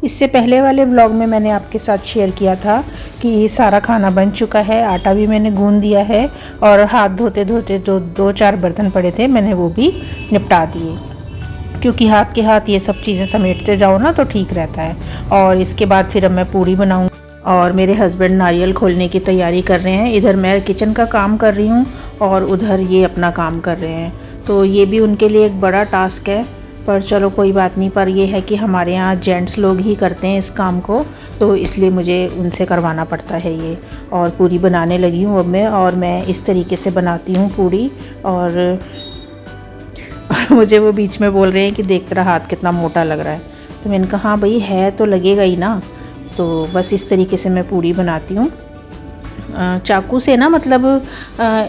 इससे पहले वाले व्लॉग में मैंने आपके साथ शेयर किया था कि सारा खाना बन चुका है, आटा भी मैंने गूंद दिया है और हाथ धोते धोते जो 2-4 बर्तन पड़े थे मैंने वो भी निपटा दिए, क्योंकि हाथ के हाथ ये सब चीज़ें समेटते जाओ ना तो ठीक रहता है। और इसके बाद फिर अब मैं पूड़ी बनाऊँगी और मेरे हस्बैंड नारियल खोलने की तैयारी कर रहे हैं। इधर मैं किचन का काम कर रही हूँ और उधर ये अपना काम कर रहे हैं, तो ये भी उनके लिए एक बड़ा टास्क है, पर चलो कोई बात नहीं। पर ये है कि हमारे यहाँ जेंट्स लोग ही करते हैं इस काम को, तो इसलिए मुझे उनसे करवाना पड़ता है ये। और पूड़ी बनाने लगी हूँ अब मैं, और मैं इस तरीके से बनाती हूँ पूड़ी। और मुझे वो बीच में बोल रहे हैं कि देख तेरा हाथ कितना मोटा लग रहा है, तो मैंने कहा हाँ भाई है तो लगेगा ही ना। तो बस इस तरीके से मैं पूड़ी बनाती हूँ चाकू से ना, मतलब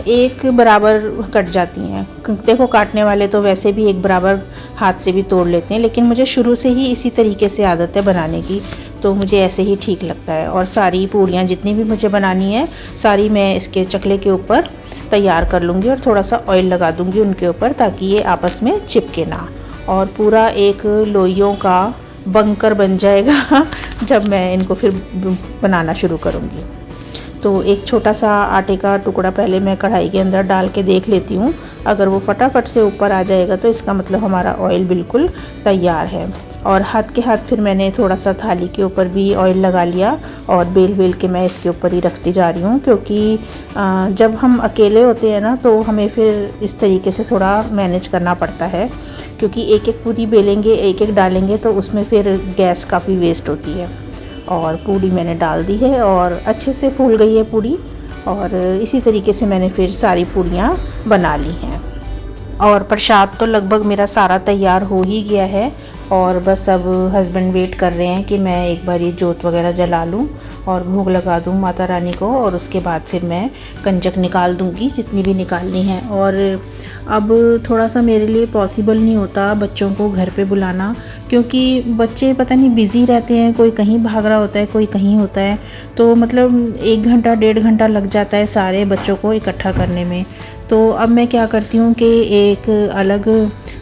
एक बराबर कट जाती हैं। देखो काटने वाले तो वैसे भी एक बराबर हाथ से भी तोड़ लेते हैं, लेकिन मुझे शुरू से ही इसी तरीके से आदत है बनाने की, तो मुझे ऐसे ही ठीक लगता है। और सारी पूड़ियाँ जितनी भी मुझे बनानी है सारी मैं इसके चकले के ऊपर तैयार कर लूँगी और थोड़ा सा ऑयल लगा दूँगी उनके ऊपर, ताकि ये आपस में चिपके ना। और पूरा एक लोइयों का बंकर बन जाएगा जब मैं इनको फिर बनाना शुरू करूँगी। तो एक छोटा सा आटे का टुकड़ा पहले मैं कढ़ाई के अंदर डाल के देख लेती हूँ, अगर वो फटाफट से ऊपर आ जाएगा तो इसका मतलब हमारा ऑयल बिल्कुल तैयार है। और हाथ के हाथ फिर मैंने थोड़ा सा थाली के ऊपर भी ऑयल लगा लिया और बेल बेल के मैं इसके ऊपर ही रखती जा रही हूँ, क्योंकि जब हम अकेले होते हैं ना तो हमें फिर इस तरीके से थोड़ा मैनेज करना पड़ता है, क्योंकि एक एक पूरी बेलेंगे एक एक डालेंगे तो उसमें फिर गैस काफ़ी वेस्ट होती है। और पूड़ी मैंने डाल दी है और अच्छे से फूल गई है पूड़ी, और इसी तरीके से मैंने फिर सारी पूड़ियाँ बना ली हैं। और प्रसाद तो लगभग मेरा सारा तैयार हो ही गया है, और बस अब हस्बैंड वेट कर रहे हैं कि मैं एक बार ये जोत वगैरह जला लूँ और भोग लगा दूँ माता रानी को, और उसके बाद फिर मैं कंजक निकाल दूँगी जितनी भी निकालनी है। और अब थोड़ा सा मेरे लिए पॉसिबल नहीं होता बच्चों को घर पे बुलाना, क्योंकि बच्चे पता नहीं बिज़ी रहते हैं, कोई कहीं भाग रहा होता है कोई कहीं होता है, तो मतलब 1 घंटा 1.5 घंटा लग जाता है सारे बच्चों को इकट्ठा करने में। तो अब मैं क्या करती हूँ कि एक अलग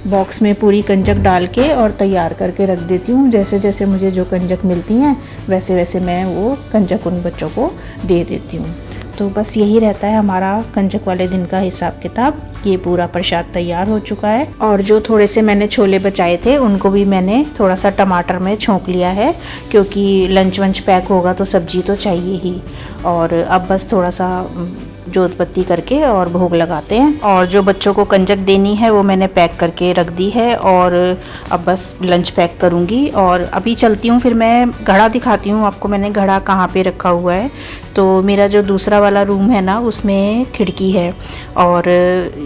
बॉक्स में पूरी कंजक डाल के और तैयार करके रख देती हूँ। जैसे जैसे मुझे जो कंजक मिलती हैं वैसे वैसे मैं वो कंजक उन बच्चों को दे देती हूँ। तो बस यही रहता है हमारा कंजक वाले दिन का हिसाब किताब। ये पूरा प्रसाद तैयार हो चुका है, और जो थोड़े से मैंने छोले बचाए थे उनको भी मैंने थोड़ा सा टमाटर में छोंक लिया है, क्योंकि लंच वंच पैक होगा तो सब्जी तो चाहिए ही। और अब बस थोड़ा सा जोत बत्ती करके और भोग लगाते हैं। और जो बच्चों को कंजक देनी है वो मैंने पैक करके रख दी है, और अब बस लंच पैक करूँगी। और अभी चलती हूँ, फिर मैं घड़ा दिखाती हूँ आपको मैंने घड़ा कहाँ पे रखा हुआ है। तो मेरा जो दूसरा वाला रूम है ना उसमें खिड़की है, और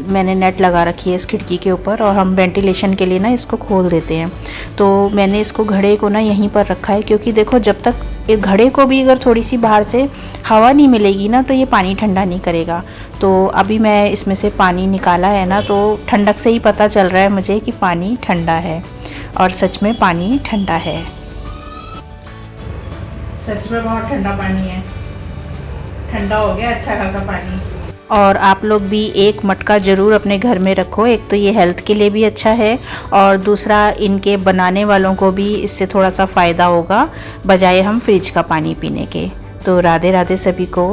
मैंने नेट लगा रखी है इस खिड़की के ऊपर, और हम वेंटिलेशन के लिए ना इसको खोल देते हैं। तो मैंने इसको घड़े को ना यहीं पर रखा है, क्योंकि देखो जब तक इस घड़े को भी अगर थोड़ी सी बाहर से हवा नहीं मिलेगी ना तो ये पानी ठंडा नहीं करेगा। तो अभी मैं इसमें से पानी निकाला है ना, तो ठंडक से ही पता चल रहा है मुझे कि पानी ठंडा है, और सच में पानी ठंडा है। सच में बहुत ठंडा पानी है, ठंडा हो गया अच्छा खासा पानी। और आप लोग भी एक मटका ज़रूर अपने घर में रखो, एक तो ये हेल्थ के लिए भी अच्छा है, और दूसरा इनके बनाने वालों को भी इससे थोड़ा सा फ़ायदा होगा बजाय हम फ्रिज का पानी पीने के। तो राधे राधे सभी को।